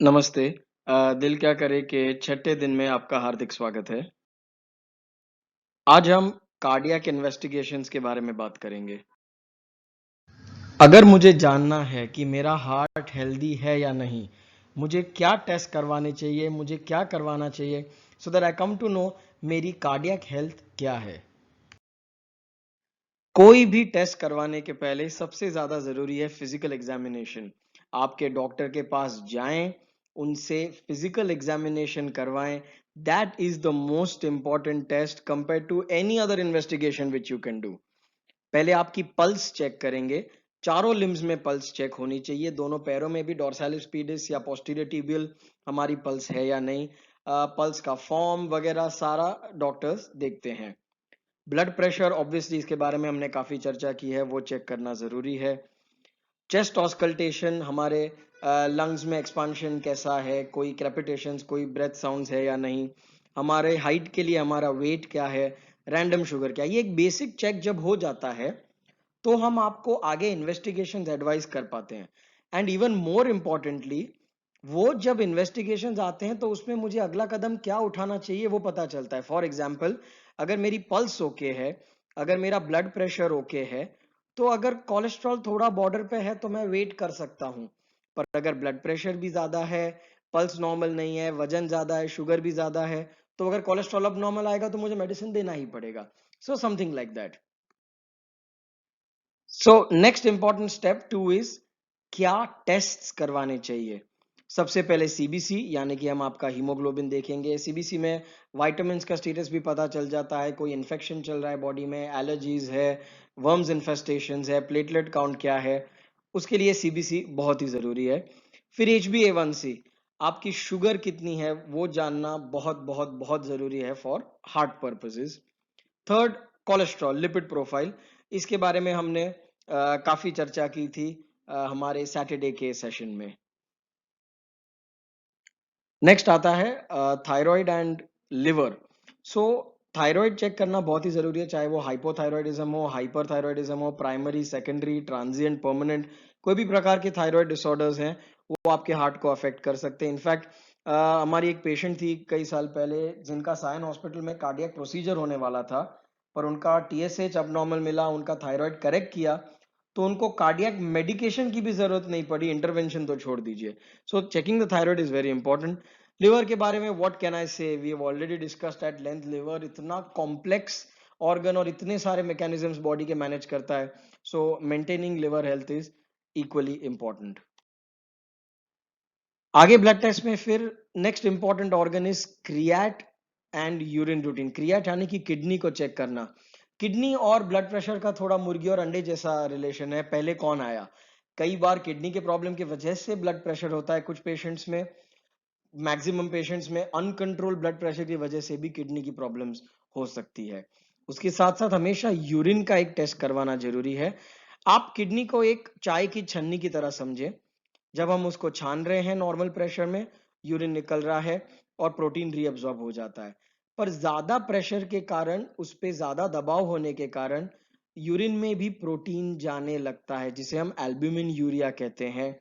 नमस्ते। दिल क्या करे के छठे दिन में आपका हार्दिक स्वागत है। आज हम कार्डियक इन्वेस्टिगेशंस के बारे में बात करेंगे। अगर मुझे जानना है कि मेरा हार्ट हेल्दी है या नहीं, मुझे क्या टेस्ट करवाने चाहिए, मुझे क्या करवाना चाहिए, so that I come to know मेरी कार्डियक हेल्थ क्या है। कोई भी टेस्ट करवाने के पहले सबसे ज्यादा जरूरी है फिजिकल एग्जामिनेशन। आपके डॉक्टर के पास जाएं, उनसे फिजिकल एग्जामिनेशन करवाएं। That is the most important test compare to any other investigation which you can do. पहले आपकी पल्स चेक करेंगे। चारों लिम्स में पल्स चेक होनी चाहिए, दोनों पैरों में भी, डॉर्सैलिस पीडिस या पोस्टीरियर टिबियल हमारी पल्स है या नहीं। पल्स का फॉर्म वगैरह सारा डॉक्टर्स देखते हैं। ब्लड प्रेशर ऑब्वियसली इसके बारे में हमने काफी चर्चा की है, वो चेक करना जरूरी है। चेस्ट ऑस्कल्टेशन, हमारे लंग्स में एक्सपांशन कैसा है, कोई क्रेपिटेशंस, कोई ब्रेथ साउंड्स है या नहीं, हमारे हाइट के लिए हमारा वेट क्या है, रैंडम शुगर क्या है। ये एक बेसिक चेक जब हो जाता है तो हम आपको आगे इन्वेस्टिगेशन एडवाइस कर पाते हैं। एंड इवन मोर इम्पॉर्टेंटली, वो जब इन्वेस्टिगेशन आते हैं तो उसमें मुझे अगला कदम क्या उठाना चाहिए वो पता चलता है। फॉर एग्जाम्पल, अगर मेरी पल्स ओके है, अगर मेरा ब्लड प्रेशर ओके है, तो अगर कोलेस्ट्रॉल थोड़ा बॉर्डर पे है तो मैं वेट कर सकता हूं। पर अगर ब्लड प्रेशर भी ज्यादा है, पल्स नॉर्मल नहीं है, वजन ज्यादा है, शुगर भी ज्यादा है, तो अगर कोलेस्ट्रॉल अब नॉर्मल आएगा तो मुझे मेडिसिन देना ही पड़ेगा। So something like that. So next important step two is, क्या टेस्ट्स करवाने चाहिए। सबसे पहले सीबीसी, यानी कि हम आपका हीमोग्लोबिन देखेंगे। सीबीसी में विटामिन्स का स्टेटस भी पता चल जाता है, कोई इन्फेक्शन चल रहा है बॉडी में, एलर्जीज है, वर्म्स इन्फेस्टेशन है, प्लेटलेट काउंट क्या है, उसके लिए सीबीसी बहुत ही जरूरी है। फिर HbA1c, आपकी शुगर कितनी है वो जानना बहुत बहुत बहुत जरूरी है for heart purposes. Third, cholesterol lipid profile, इसके बारे में हमने काफी चर्चा की थी हमारे सैटरडे के सेशन में। नेक्स्ट आता है thyroid and liver. So thyroid check करना बहुत ही जरूरी है, चाहे वो हाइपोथायराइडिज्म हो, हाइपरथायराइडिज्म हो, प्राइमरी, सेकेंडरी, ट्रांजिएंट, परमानेंट, कोई भी प्रकार के थायराइड डिसऑर्डर्स हैं वो आपके हार्ट को अफेक्ट कर सकते हैं। इनफैक्ट हमारी एक पेशेंट थी कई साल पहले जिनका सायन हॉस्पिटल में कार्डियक प्रोसीजर होने वाला था, पर उनका TSH अब नॉर्मल मिला, उनका थायराइड करेक्ट किया, तो उनको कार्डियक मेडिकेशन की भी जरूरत नहीं पड़ी, इंटरवेंशन तो छोड़ दीजिए। So checking the thyroid is very important. Liver के बारे में what can I say, we have already discussed at length. Liver इतना कॉम्प्लेक्स ऑर्गन और इतने सारे मैकेनिज्म्स बॉडी के मैनेज करता है, so maintaining liver health is equally important. आगे ब्लड टेस्ट में फिर next important organ is creatinine and urine routine. Creatinine यानी कि किडनी को चेक करना। किडनी और ब्लड प्रेशर का थोड़ा मुर्गी और अंडे जैसा रिलेशन है, पहले कौन आया। कई बार किडनी के प्रॉब्लम की वजह से ब्लड प्रेशर होता है कुछ पेशेंट्स में, मैक्सिमम पेशेंट्स में अनकंट्रोल ब्लड प्रेशर की वजह से भी किडनी की प्रॉब्लम्स हो सकती है। उसके साथ साथ हमेशा यूरिन का एक टेस्ट करवाना जरूरी है। आप किडनी को एक चाय की छन्नी की तरह समझे, जब हम उसको छान रहे हैं नॉर्मल प्रेशर में, यूरिन निकल रहा है और प्रोटीन रीअब्सॉर्ब हो जाता है। पर ज्यादा प्रेशर के कारण, उस पे ज्यादा दबाव होने के कारण यूरिन में भी प्रोटीन जाने लगता है, जिसे हम एल्ब्यूमिन यूरिया कहते हैं।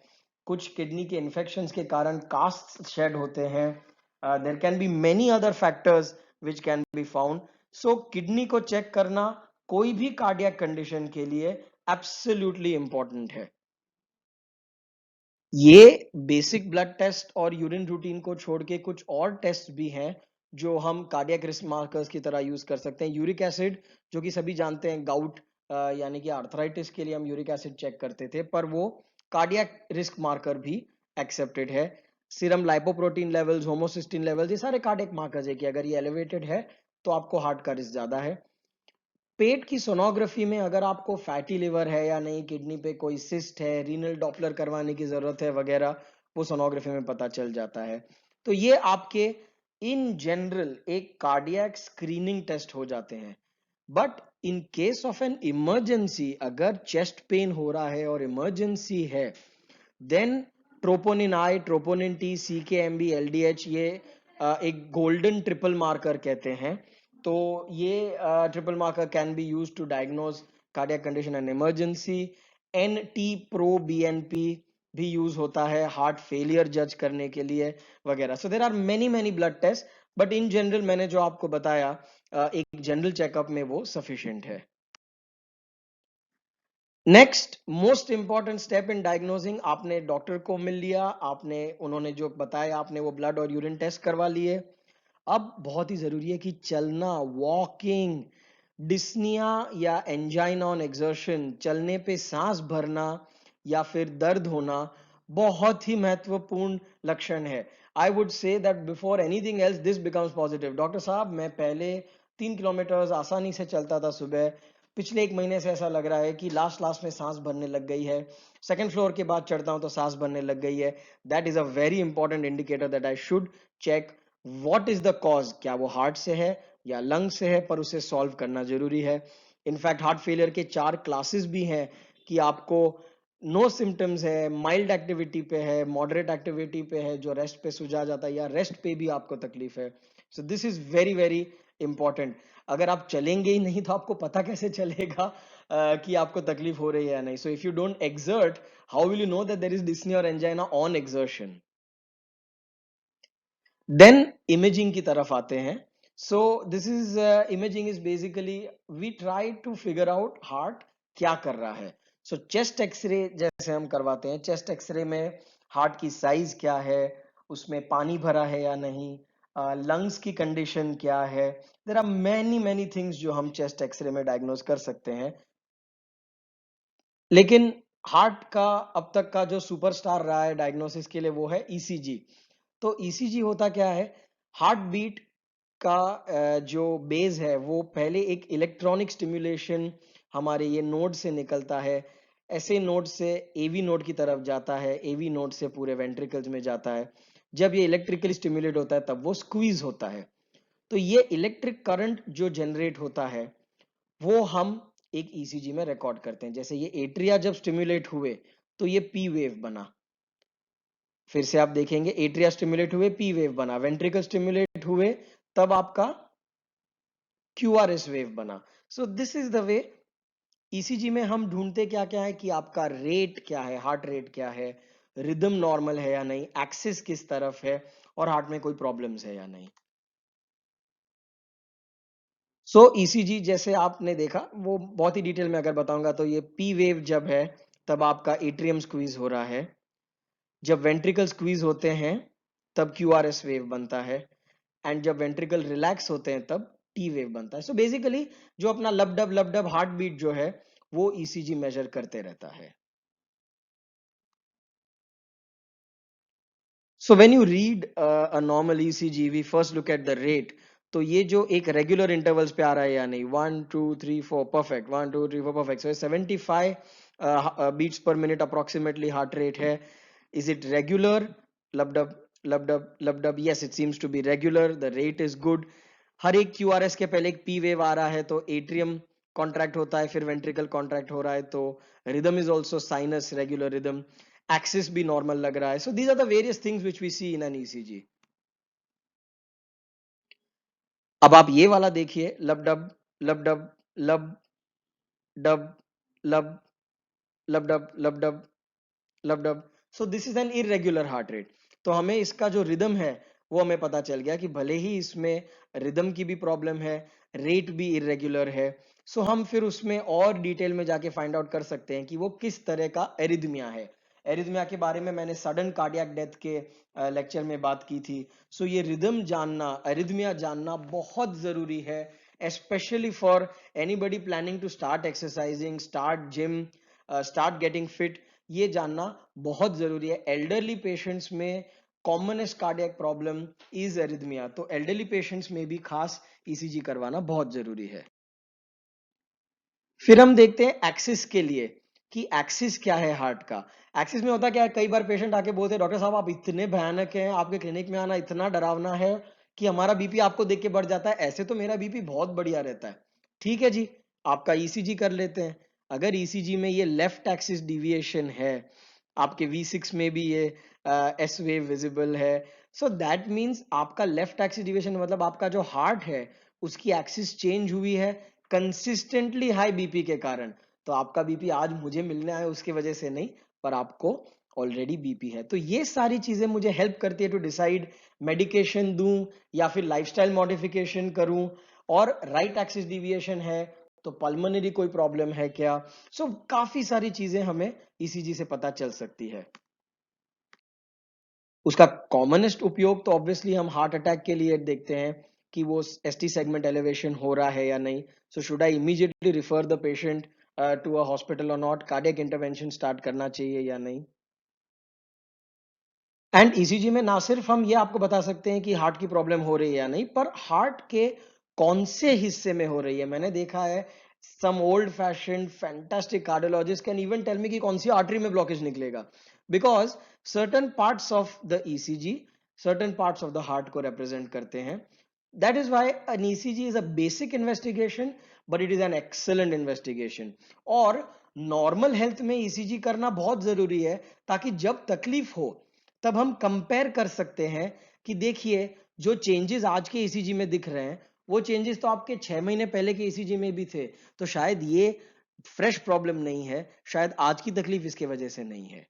कुछ किडनी के इन्फेक्शंस के कारण कास्ट शेड होते हैं। There can be many other factors which can be found. So kidney को चेक करना कोई भी कार्डियक कंडीशन के लिए एब्सोल्युटली इंपॉर्टेंट है। ये बेसिक ब्लड टेस्ट और यूरिन रूटीन को छोड़ के कुछ और टेस्ट भी हैं जो हम कार्डियक रिस्क मार्कर्स की तरह यूज कर सकते हैं। यूरिक एसिड, जो कि सभी जानते हैं, गाउट यानी कि आर्थराइटिस के लिए हम यूरिक एसिड चेक करते थे, पर वो कार्डियक रिस्क मार्कर भी एक्सेप्टेड है। Serum lipoprotein levels, homocysteine levels, ये सारे कार्डियक मार्कर्स है कि अगर ये एलिवेटेड है तो आपको हार्ट का रिस्क ज्यादा है। पेट की सोनोग्राफी में अगर आपको फैटी लिवर है या नहीं, किडनी पे कोई सिस्ट है, रीनल डॉपलर करवाने की जरूरत है वगैरह, वो सोनोग्राफी में पता चल जाता है। तो ये आपके इन जनरल एक कार्डियक स्क्रीनिंग टेस्ट हो जाते हैं। But in case of an emergency, अगर चेस्ट पेन हो रहा है और इमरजेंसी है, then troponin I, troponin T, CK-MB, LDH, ये एक गोल्डन ट्रिपल मार्कर कहते हैं। तो ये triple marker can be used to diagnose cardiac condition and emergency. NT-proBNP, भी यूज होता है हार्ट फेलियर जज करने के लिए वगैरह. So there are many many blood test, but in general मैंने जो आपको बताया एक जनरल चेकअप में वो सफिशिएंट है. Next most important step in diagnosing, आपने डॉक्टर को मिल लिया, आपने उन्होंने जो बताया आपने वो ब्लड और यूरिन टेस्ट करवा लिए. अब बहुत ही जरूरी है कि चलना, वॉकिंग, डिस्निया या एंजाइना ऑन एक्सर्शन, चलने पे सांस भरना या फिर दर्द होना बहुत ही महत्वपूर्ण लक्षण है. I would say that before anything else this becomes positive. Doctor साहब मैं पहले 3 किलोमीटर आसानी से चलता था सुबह, पिछले 1 महीने से ऐसा लग रहा है कि लास्ट लास्ट में सांस भरने लग गई है, सेकंड फ्लोर के बाद चढ़ता हूं तो सांस भरने लग गई है. That is a very important indicator that I should check what is the cause. क्या वो हार्ट से है या लंग से है, पर उसे सॉल्व करना जरूरी है. इनफैक्ट हार्ट फेलियर के 4 क्लासेस भी हैं कि आपको नो सिम्टम्स है, माइल्ड एक्टिविटी पे है, मॉडरेट एक्टिविटी पे है जो रेस्ट पे सुझा जाता है, या रेस्ट पे भी आपको तकलीफ है. सो this is very very important. अगर आप चलेंगे ही नहीं तो आपको पता कैसे चलेगा कि आपको तकलीफ हो रही है या नहीं. So if you don't exert, how will you know that there is dyspnoea और angina on exertion. Then imaging की तरफ आते हैं. So this is imaging is basically we try to figure out heart क्या कर रहा है. सो चेस्ट एक्सरे जैसे हम करवाते हैं, चेस्ट एक्सरे में हार्ट की साइज क्या है, उसमें पानी भरा है या नहीं, लंग्स की कंडीशन क्या है. There are many many things जो हम चेस्ट एक्सरे में डायग्नोज कर सकते हैं. लेकिन हार्ट का अब तक का जो सुपरस्टार रहा है डायग्नोसिस के लिए वो है ईसीजी. तो ईसीजी होता क्या है, हार्ट बीट का जो बेस है वो पहले एक इलेक्ट्रॉनिक स्टिम्युलेशन हमारे ये नोड से निकलता है, ऐसे नोड से एवी नोड की तरफ जाता है, एवी नोड से पूरे वेंट्रिकल्स में जाता है. जब ये इलेक्ट्रिकली स्टिम्युलेट होता है तब वो स्क्वीज होता है. तो ये इलेक्ट्रिक करंट जो जनरेट होता है वो हम एक ईसीजी में रिकॉर्ड करते हैं. जैसे ये एट्रिया जब स्टिम्युलेट हुए तो ये पी वेव बना, फिर से आप देखेंगे एट्रिया स्टिम्युलेट हुए पी वेव बना, वेंट्रिकल स्टिम्युलेट हुए तब आपका क्यूआरएस वेव बना. सो this is the way. ECG में हम ढूंढते क्या क्या है कि आपका रेट क्या है, हार्ट रेट क्या है, रिदम नॉर्मल है या नहीं, एक्सिस किस तरफ है, और हार्ट में कोई प्रॉब्लम्स है या नहीं. सो ईसीजी जैसे आपने देखा वो बहुत ही डिटेल में अगर बताऊंगा तो ये पी वेव जब है तब आपका एट्रियम स्क्वीज हो रहा है, जब वेंट्रिकल स्क्वीज होते हैं तब क्यूआरएस वेव बनता है, एंड जब वेंट्रिकल रिलैक्स होते हैं तब टी वेव बनता है. सो बेसिकली जो अपना लब डब हार्ट बीट जो है वो ईसीजी मेजर करते रहता है. So when you read a normal ECG we first look at the rate. तो ये जो एक रेगुलर इंटरवल्स पे आ रहा है या नहीं, 1 2 3 4 perfect, 1 2 3 4 perfect. So 75 beats per minute approximately heart rate है. Is it regular? Lub dub yes, it seems to be regular, the rate is good. हर एक क्यूआरएस के पहले एक पी वेव आ रहा है तो एट्रियम कॉन्ट्रैक्ट होता है, फिर वेंट्रिकल कॉन्ट्रैक्ट हो रहा है, तो rhythm is also sinus regular rhythm, axis भी नॉर्मल लग रहा है. So these are the various things which we see in an ECG. अब आप ये वाला देखिए, लब डब लब डब लब लब डब लब डब लब dub. So this is an irregular heart rate. तो हमें इसका जो रिदम है वो हमें पता चल गया कि भले ही इसमें रिदम की भी प्रॉब्लम है, रेट भी इरेग्युलर है. सो हम फिर उसमें और डिटेल में जाके फाइंड आउट कर सकते हैं कि वो किस तरह का एरिथमिया है. एरिथमिया के बारे में मैंने सडन कार्डियक डेथ के लेक्चर में बात की थी. सो ये रिदम जानना, एरिथमिया जानना बहुत जरूरी है, especially for anybody planning to start exercising, start gym, start getting fit. ये जानना बहुत जरूरी है. एल्डरली पेशेंट्स में commonest cardiac problem is arrhythmia, तो एल्डरली पेशेंट्स में भी खास ईसीजी करवाना बहुत जरूरी है. फिर हम देखते हैं एक्सिस के लिए कि एक्सिस क्या है हार्ट का. एक्सिस में होता क्या है, कई बार पेशेंट आके बोलते हैं डॉक्टर साहब आप इतने भयानक हैं, आपके क्लिनिक में आना इतना डरावना है कि हमारा बीपी आपको देख के बढ़ जाता है. ऐसे तो मेरा बीपी बहुत बढ़िया रहता है. ठीक है जी, आपका ईसीजी कर लेते हैं. अगर ईसीजी में ये लेफ्ट एक्सिस डिविएशन है, आपके V6 में भी ये एस वेव विजिबल है, सो दैट मीन्स आपका लेफ्ट एक्सिस डिविएशन मतलब आपका जो हार्ट है उसकी एक्सिस चेंज हुई है कंसिस्टेंटली हाई बीपी के कारण. तो आपका बीपी आज मुझे मिलने आए उसकी वजह से नहीं, पर आपको ऑलरेडी बीपी है। तो ये सारी चीजें मुझे हेल्प करती है टू डिसाइड मेडिकेशन दूं या फिर लाइफस्टाइल मॉडिफिकेशन करूं, और राइट एक्सिस डिविएशन है तो पल्मोनरी कोई प्रॉब्लम है क्या। सो काफी सारी चीजें हमें ईसीजी से पता चल सकती है। उसका कॉमनेस्ट उपयोग तो ऑब्वियसली हम हार्ट अटैक के लिए देखते हैं कि वो एसटी सेगमेंट एलिवेशन हो रहा है या नहीं। So should I immediately refer the patient to a hospital और नॉट, कार्डियक इंटरवेंशन स्टार्ट करना चाहिए या नहीं। एंड ईसीजी में ना सिर्फ हम ये आपको बता सकते हैं कि हार्ट की प्रॉब्लम हो रही है या नहीं, पर हार्ट के कौन से हिस्से में हो रही है। मैंने देखा है some old fashion fantastic cardiologist can even tell me कि कौन सी आर्टरी में ब्लॉकेज निकलेगा, because certain parts of the ECG certain parts of the heart को रिप्रेजेंट करते हैं। That is why an ECG is a basic investigation, but it is an excellent investigation. और normal health में ECG करना बहुत जरूरी है, ताकि जब तकलीफ हो तब हम कंपेयर कर सकते हैं कि देखिए जो चेंजेस आज के ईसीजी में दिख रहे हैं वो चेंजेस तो आपके 6 महीने पहले के ईसीजी में भी थे। तो शायद ये फ्रेश प्रॉब्लम नहीं है, शायद आज की तकलीफ इसके वजह से नहीं है।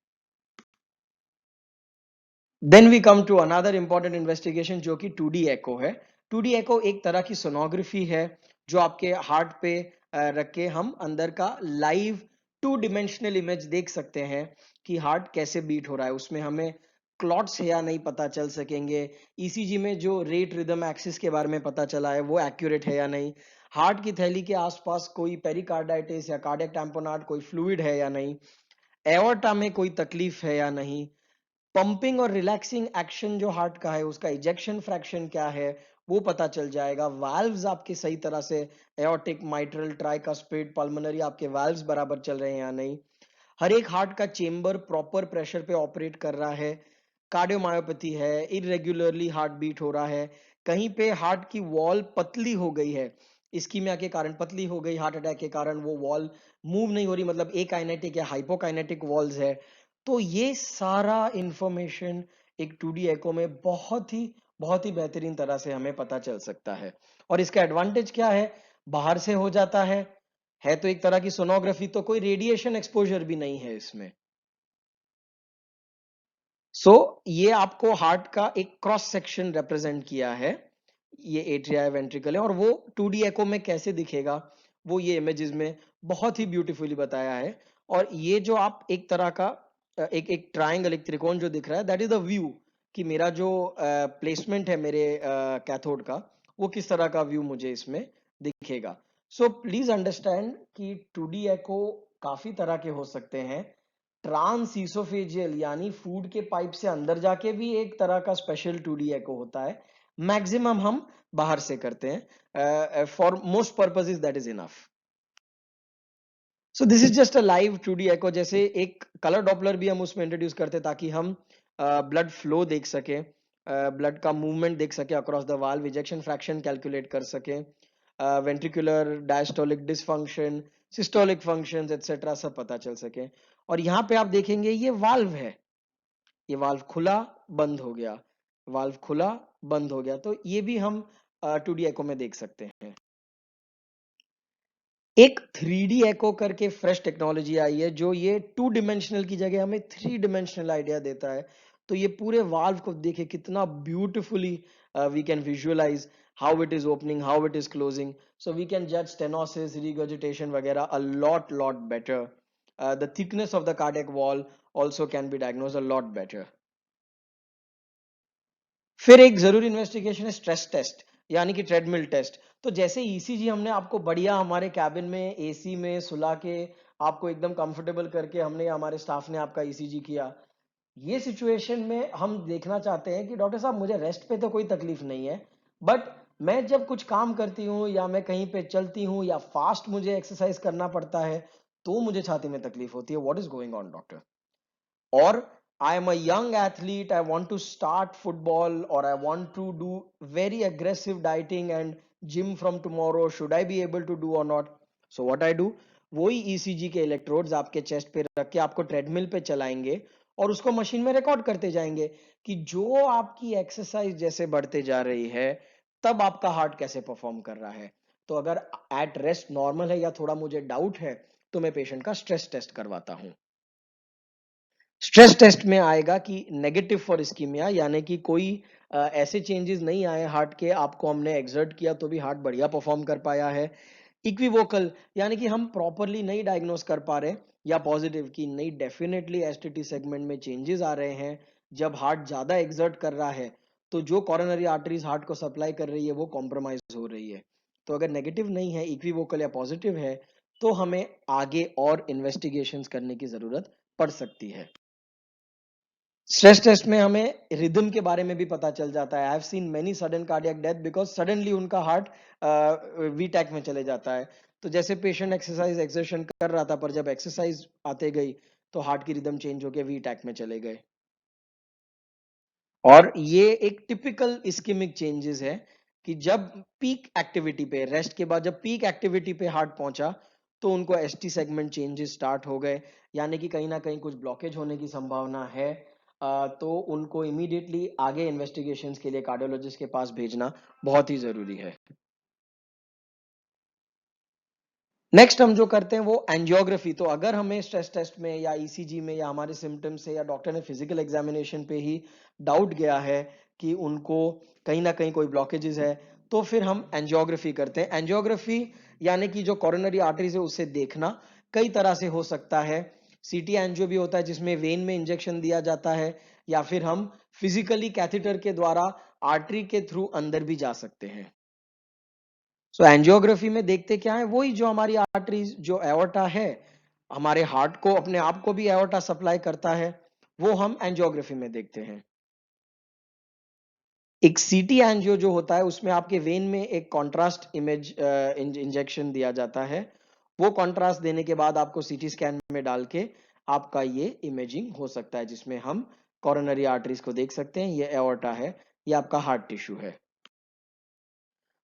Then we come to another important investigation जो कि 2D एको है। 2D एको एक तरह की सोनोग्राफी है जो आपके हार्ट पे रख के हम अंदर का लाइव 2 डिमेंशनल इमेज देख सकते हैं कि हार्ट कैसे बीट हो रहा है। उसमें हमें क्लॉट्स है या नहीं पता चल सकेंगे। ईसीजी में जो रेट रिदम एक्सिस के बारे में पता चला है वो एक्यूरेट है या नहीं। हार्ट की थैली के आसपास कोई पेरिकार्डाइटिस या कार्डियक टैम्पोनाट कोई फ्लूइड है या नहीं। एओर्टा में कोई तकलीफ है या नहीं। पंपिंग और रिलैक्सिंग एक्शन जो हार्ट का है उसका इजेक्शन फ्रैक्शन क्या है वो पता चल जाएगा। वाल्व्स आपके सही तरह से एओर्टिक, माइट्रल, ट्राइकास्पिड, पल्मोनरी आपके वाल्व्स बराबर चल रहे हैं या नहीं। हर एक हार्ट का चेंबर प्रॉपर प्रेशर पे ऑपरेट कर रहा है। कार्डियोमायोपैथी है, इरेगुलरली हार्ट बीट हो रहा है, कहीं पे हार्ट की वॉल पतली हो गई है, इस्कीमिया के कारण पतली हो गई, हार्ट अटैक के कारण वो वॉल मूव नहीं हो रही, मतलब एकाइनेटिक या हाइपोकाइनेटिक वॉल्स है। तो ये सारा इंफॉर्मेशन एक 2D एको में बहुत ही बेहतरीन तरह से हमें पता चल सकता है। और इसका एडवांटेज क्या है, बाहर से हो जाता है तो एक तरह की सोनोग्राफी, तो कोई रेडिएशन एक्सपोजर भी नहीं है इसमें। सो ये आपको हार्ट का एक क्रॉस सेक्शन रिप्रेजेंट किया है। ये एट्रिया वेंट्रिकल है और वो 2D एको में कैसे दिखेगा वो ये इमेजेस में बहुत ही ब्यूटीफुली बताया है। और ये जो आप एक तरह का एक एक ट्रायंगल, एक त्रिकोण जो दिख रहा है, दैट इज द व्यू कि मेरा जो प्लेसमेंट है मेरे कैथोड का, वो किस तरह का व्यू मुझे इसमें दिखेगा। सो प्लीज अंडरस्टैंड कि 2D एको काफी तरह के हो सकते हैं। ट्रांसइसोफेजियल यानी फूड के पाइप से अंदर जाके भी एक तरह का स्पेशल 2D एको होता है। मैक्सिमम हम बाहर से करते हैं, for most purposes that is enough. So this is just a live 2D एको। जैसे एक कलर डॉपलर भी हम उसमें इंट्रोड्यूस करते हैं ताकि हम ब्लड फ्लो देख सके, ब्लड का मूवमेंट देख सके across the valve, ejection fraction calculate कर सके, ventricular diastolic dysfunction, systolic functions etcetera सब पता चल सके। और यहाँ पे आप देखेंगे ये वाल्व है, ये वाल्व खुला बंद हो गया, वाल्व खुला बंद हो गया, तो ये भी हम 2D एको में देख सकते हैं। एक 3D एको करके फ्रेश टेक्नोलॉजी आई है जो ये 2 डिमेंशनल की जगह हमें 3 डिमेंशनल आइडिया देता है। तो ये पूरे वाल्व को देखे कितना beautifully we can visualise how it is opening, how it is closing, so we can जज स्टेनोसिस, रिगर्जिटेशन वगैरह a lot better. The thickness of the cardiac wall also can be diagnosed a lot better. फिर एक जरूरी investigation है stress test, यानी कि treadmill test. तो जैसे ईसीजी हमने आपको बढ़िया हमारे कैबिन में एसी में सुला के आपको एकदम कंफर्टेबल करके हमने, हमारे स्टाफ ने आपका ईसीजी किया, ये सिचुएशन में हम देखना चाहते हैं कि डॉक्टर साहब मुझे रेस्ट पे तो कोई तकलीफ नहीं है, बट मैं जब कुछ काम करती हूँ या मैं कहीं पे चलती हूँ या फास्ट मुझे एक्सरसाइज करना पड़ता है तो मुझे छाती में तकलीफ होती है, what is going on doctor. Or I am a young athlete, I want to start football, or I want to do very aggressive dieting and gym from tomorrow, should I be able to do or not? So what I do, वही ECG के electrodes आपके chest पे रख के आपको treadmill पे चलाएंगे और उसको मशीन में रिकॉर्ड करते जाएंगे कि जो आपकी एक्सरसाइज जैसे बढ़ते जा रही है तब आपका हार्ट कैसे परफॉर्म कर रहा है। तो अगर एट रेस्ट नॉर्मल है या थोड़ा मुझे डाउट है तो मैं पेशेंट का स्ट्रेस टेस्ट करवाता हूं। स्ट्रेस टेस्ट में आएगा कि नेगेटिव फॉर इस्कीमिया, यानी कि कोई ऐसे चेंजेस नहीं आए हार्ट के, आपको हमने एक्सर्ट किया तो भी हार्ट बढ़िया परफॉर्म कर पाया है। इक्विवोकल यानी कि हम प्रॉपरली नहीं डायग्नोस कर पा रहे, या पॉजिटिव कि नहीं डेफिनेटली एसटीटी सेगमेंट में चेंजेस आ रहे हैं। जब हार्ट ज्यादा एक्सर्ट कर रहा है तो जो कॉरोनरी आर्टरीज हार्ट को सप्लाई कर रही है वो कॉम्प्रोमाइज हो रही है। तो अगर नेगेटिव नहीं है, इक्विवोकल या पॉजिटिव है, तो हमें आगे और इन्वेस्टिगेशंस करने की जरूरत पड़ सकती है। स्ट्रेस टेस्ट में हमें रिदम के बारे में भी पता चल जाता है। I have seen many sudden cardiac death because suddenly उनका हार्ट वी टैक में चले जाता है। तो जैसे पेशेंट एक्सरसाइज एक्सर्शन कर रहा था, पर जब एक्सरसाइज आते गई तो हार्ट की रिदम चेंज होकर वी टैक में चले गए। और ये एक टिपिकल इस्केमिक चेंजेस है कि जब पीक एक्टिविटी पे, रेस्ट के बाद जब पीक एक्टिविटी पे हार्ट पहुंचा तो उनको एसटी सेगमेंट चेंजेस स्टार्ट हो गए, यानी कि कहीं ना कहीं कुछ ब्लॉकेज होने की संभावना है। तो उनको इमीडिएटली आगे इन्वेस्टिगेशंस के लिए कार्डियोलॉजिस्ट के पास भेजना बहुत ही जरूरी है। नेक्स्ट हम जो करते हैं वो एंजियोग्राफी। तो अगर हमें स्ट्रेस टेस्ट में या ईसीजी में या हमारे सिम्टम्स से या डॉक्टर ने फिजिकल एग्जामिनेशन पे ही डाउट गया है कि उनको कहीं ना कहीं कोई ब्लॉकेजेस है, तो फिर हम एंजियोग्राफी करते हैं। एंजियोग्राफी यानी कि जो कोरोनरी आर्टरीज है उसे देखना कई तरह से हो सकता है। सीटी एंजियो भी होता है जिसमें वेन में इंजेक्शन दिया जाता है, या फिर हम फिजिकली कैथेटर के द्वारा आर्टरी के थ्रू अंदर भी जा सकते हैं। सो एंजियोग्राफी में देखते क्या है, वही जो हमारी आर्टरीज, जो एओर्टा है, हमारे हार्ट को अपने आप को भी एओर्टा सप्लाई करता है, वो हम एंजियोग्राफी में देखते हैं। एक सीटी एंजियो जो होता है उसमें आपके वेन में एक कॉन्ट्रास्ट इमेज इंजेक्शन दिया जाता है। वो कॉन्ट्रास्ट देने के बाद आपको सीटी स्कैन में डाल के आपका ये इमेजिंग हो सकता है, जिसमें हम कोरोनरी आर्टरीज को देख सकते हैं। ये एओर्टा है, ये आपका हार्ट टिश्यू है।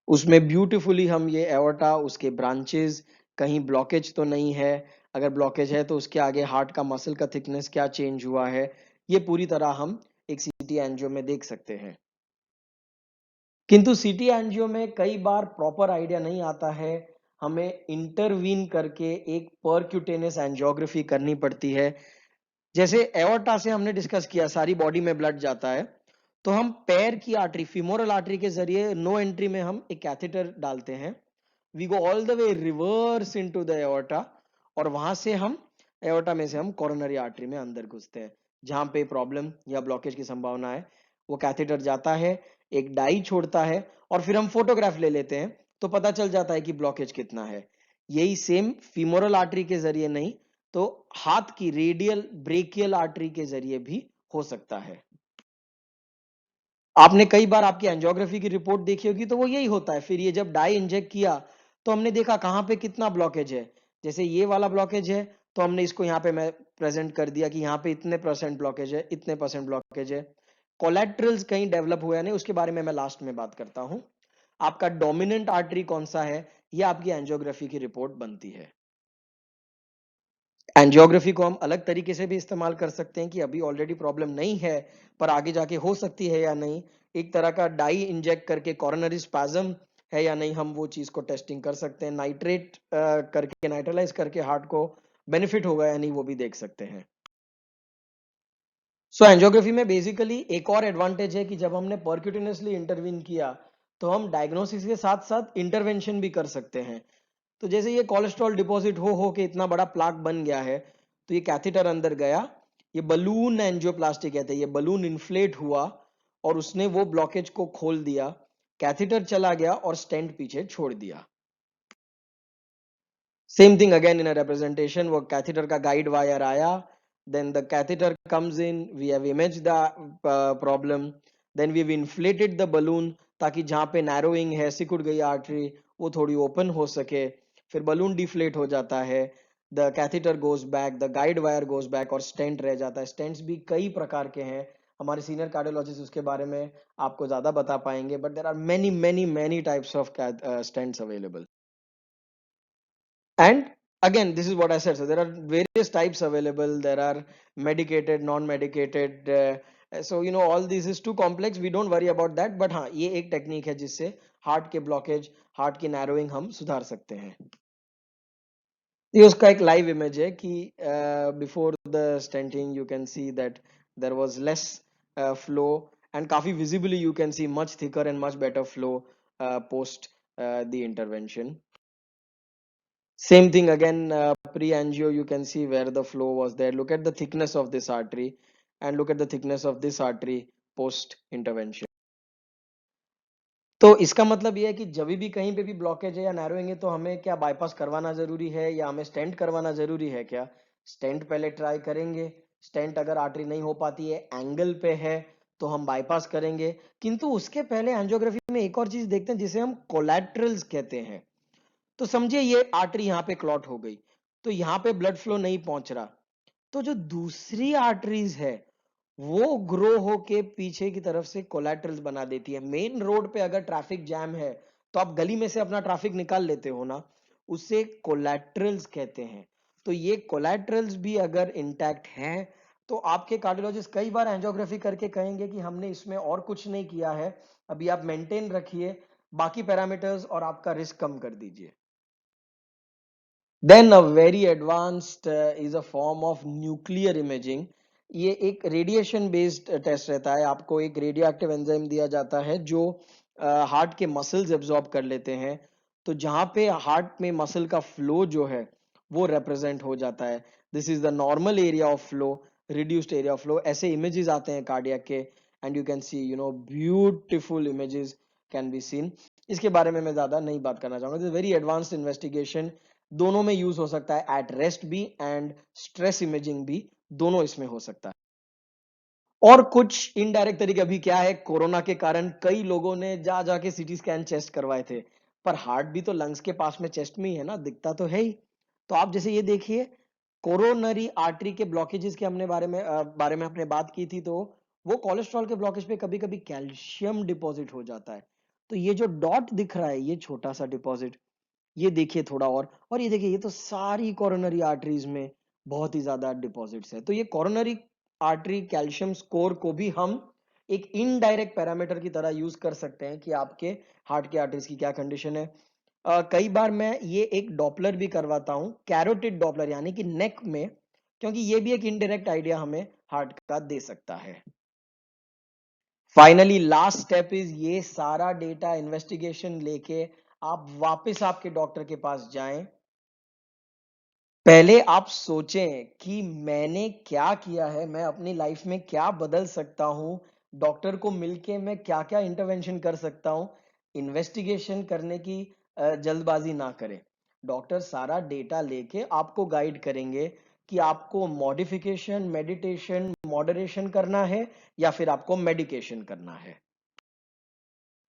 उसमें ब्यूटीफुली हम ये एओर्टा, उसके ब्रांचेस, कहीं ब्लॉकेज तो नहीं है, अगर ब्लॉकेज है तो उसके आगे हार्ट का मसल का थिकनेस क्या चेंज हुआ है, ये पूरी तरह हम एक सीटी एंजियो में देख सकते हैं। किंतु सीटी एंजियो में कई बार प्रॉपर आइडिया नहीं आता है, हमें इंटरवीन करके एक परक्यूटेनियस एंजियोग्राफी करनी पड़ती है। जैसे एओर्टा से हमने डिस्कस किया सारी बॉडी में ब्लड जाता है, तो हम पैर की आर्टरी, फीमोरल आर्टरी के जरिए नो एंट्री में हम एक कैथेटर डालते हैं। We go all the way reverse into the aorta, और वहां से हम एओर्टा में से हम कोरोनरी आर्टरी में अंदर घुसते हैं। जहां पे प्रॉब्लम या ब्लॉकेज की संभावना है, वो कैथेटर जाता है, एक डाई छोड़ता है, और फिर हम फोटोग्राफ ले लेते हैं, तो पता चल जाता है कि ब्लॉकेज कितना है। यही सेम फीमोरल आर्टरी के जरिए नहीं, तो हाथ की रेडियल ब्रेकियल आर्टरी के जरिए भी हो सकता है। आपने कई बार आपकी एंजियोग्राफी की रिपोर्ट देखी होगी, तो वो यही होता है। फिर ये जब डाई इंजेक्ट किया तो हमने देखा कहां पे कितना ब्लॉकेज है। जैसे ये वाला ब्लॉकेज है, तो हमने इसको यहाँ पे मैं प्रेजेंट कर दिया कि यहाँ पे इतने परसेंट ब्लॉकेज है, इतने परसेंट ब्लॉकेज है। कोलेट्रल्स कहीं डेवलप हुआ नहीं, उसके बारे में मैं लास्ट में बात करता हूं। आपका डोमिनेंट आर्टरी कौन सा है, ये आपकी एंजियोग्राफी की रिपोर्ट बनती है। एंजियोग्राफी को हम अलग तरीके से भी इस्तेमाल कर सकते हैं कि अभी ऑलरेडी प्रॉब्लम नहीं है, पर आगे जाके हो सकती है या नहीं। एक तरह का डाई इंजेक्ट करके कोरोनरी स्पैज्म है या नहीं, हम वो चीज को टेस्टिंग कर सकते हैं। नाइट्रेट करके, नाइट्रलाइज करके हार्ट को बेनिफिट होगा या नहीं, वो भी देख सकते हैं। सो एंजियोग्राफी में बेसिकली एक और एडवांटेज है कि जब हमने परक्यूटेनियसली इंटरवीन किया, तो हम डायग्नोसिस के साथ साथ इंटरवेंशन भी कर सकते हैं। तो जैसे ये कोलेस्ट्रॉल डिपॉजिट हो के इतना बड़ा प्लाक बन गया है, तो ये कैथेटर अंदर गया, ये बलून एंजियोप्लास्टी कहते हैं, ये बलून इन्फ्लेट हुआ और उसने वो ब्लॉकेज को खोल दिया, कैथेटर चला गया और स्टेंट पीछे छोड़ दिया। Same thing again in a representation, वो कैथेटर का गाइड वायर आया, then the catheter comes in, we have imaged the problem, then we have inflated the balloon, ताकि जहां पे नैरोइंग है, सिकुड़ गई आर्टरी, वो थोड़ी ओपन हो सके। फिर बलून डिफ्लेट हो जाता है, the catheter goes back, the guide wire goes back, और स्टेंट रह जाता है। स्टेंट्स भी कई प्रकार के हैं, हमारे सीनियर कार्डियोलॉजिस्ट उसके बारे में आपको ज्यादा बता पाएंगे, but there are many many many types of stents available. And again, this is what I said. So there are various types available. There are medicated, non-medicated. So all this is too complex. We don't worry about that. But हाँ, ये एक technique है जिससे heart के blockage, heart की narrowing हम सुधार सकते हैं। ये उसका एक लाइव इमेज है कि before the stenting you can see that there was less flow and काफी visibly you can see much thicker and much better flow post the intervention. Same thing again, pre-angio, you can see where the flow was there. Look at the thickness of this artery and look at the thickness of this artery post-intervention. तो इसका मतलब ये है कि जब भी कहीं पे भी ब्लॉकेज है या नैरोइंग है तो हमें क्या बाईपास करवाना जरूरी है या हमें स्टेंट करवाना जरूरी है क्या? स्टेंट पहले ट्राई करेंगे. स्टेंट अगर आर्टरी नहीं हो पाती है, एंगल पे है, तो हम बाईपास करेंगे. किंतु उसके पहले एंजियोग्राफी में एक और चीज देखते हैं जिसे हम कोलैटरल्स कहते हैं. तो समझिए ये आर्टरी यहाँ पे क्लॉट हो गई, तो यहाँ पे ब्लड फ्लो नहीं पहुंच रहा, तो जो दूसरी आर्टरीज है वो ग्रो होके पीछे की तरफ से कोलैटरल्स बना देती है. मेन रोड पे अगर ट्रैफिक जैम है तो आप गली में से अपना ट्रैफिक निकाल लेते हो ना, उसे कोलैटरल्स कहते हैं. तो ये कोलैटरल्स भी अगर इंटैक्ट हैं तो आपके कार्डियोलॉजिस्ट कई बार एंजियोग्राफी करके कहेंगे कि हमने इसमें और कुछ नहीं किया है, अभी आप मेंटेन रखिए बाकी पैरामीटर्स और आपका रिस्क कम कर दीजिए. Then a very advanced is a form of nuclear imaging. ये एक रेडिएशन बेस्ड टेस्ट रहता है. आपको एक रेडियो एक्टिव एंजाइम दिया जाता है जो हार्ट के मसल्स एब्जॉर्ब कर लेते हैं. तो जहां पे हार्ट में मसल का फ्लो जो है वो रिप्रेजेंट हो जाता है. This is the normal area of flow, reduced area of flow. ऐसे इमेजेस आते हैं कार्डियक के and you can C beautiful images can be seen. इसके बारे में मैं ज्यादा नहीं बात करना चाहूंगा. This very advanced investigation. दोनों में यूज हो सकता है, एट रेस्ट भी एंड स्ट्रेस इमेजिंग भी, दोनों इसमें हो सकता है. और कुछ इनडायरेक्ट तरीके अभी क्या है, कोरोना के कारण कई लोगों ने जा जाके सीटी स्कैन चेस्ट करवाए थे, पर हार्ट भी तो लंग्स के पास में चेस्ट में ही है ना, दिखता तो है ही. तो आप जैसे ये देखिए, कोरोनरी आर्टरी के ब्लॉकेजेस के हमने बारे में हमने बात की थी, तो वो कोलेस्ट्रॉल के ब्लॉकेज पे कभी कभी कैल्शियम डिपॉजिट हो जाता है. तो ये जो डॉट दिख रहा है, ये छोटा सा डिपॉजिट, ये देखिए थोड़ा और ये देखिए, ये तो सारी कोरोनरी आर्टरीज में बहुत ही ज्यादा डिपॉजिट्स है. तो ये कोरोनरी आर्टरी कैल्शियम स्कोर को भी हम एक इनडायरेक्ट पैरामीटर की तरह यूज कर सकते हैं कि आपके हार्ट के आर्टरीज की क्या कंडीशन है. कई बार मैं ये एक डॉपलर भी करवाता हूं, कैरोटिड डॉपलर, यानी कि नेक में, क्योंकि ये भी एक इनडायरेक्ट आइडिया हमें हार्ट का दे सकता है. फाइनली लास्ट स्टेप इज, ये सारा डेटा इन्वेस्टिगेशन लेके आप वापस आपके डॉक्टर के पास जाएं. पहले आप सोचें कि मैंने क्या किया है, मैं अपनी लाइफ में क्या बदल सकता हूं, डॉक्टर को मिलके मैं क्या क्या इंटरवेंशन कर सकता हूं. इन्वेस्टिगेशन करने की जल्दबाजी ना करें. डॉक्टर सारा डेटा लेके आपको गाइड करेंगे कि आपको मॉडिफिकेशन, मेडिटेशन, मॉडरेशन करना है या फिर आपको मेडिकेशन करना है.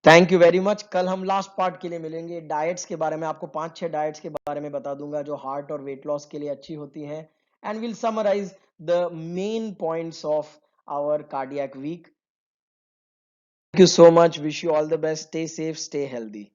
Thank you very much. कल हम लास्ट पार्ट के लिए मिलेंगे. डाइट्स के बारे में आपको 5-6 डाइट्स के बारे में बता दूंगा जो हार्ट और वेट लॉस के लिए अच्छी होती हैं. And will summarise the main points of our cardiac week. Thank you so much. Wish you all the best. Stay safe, stay healthy.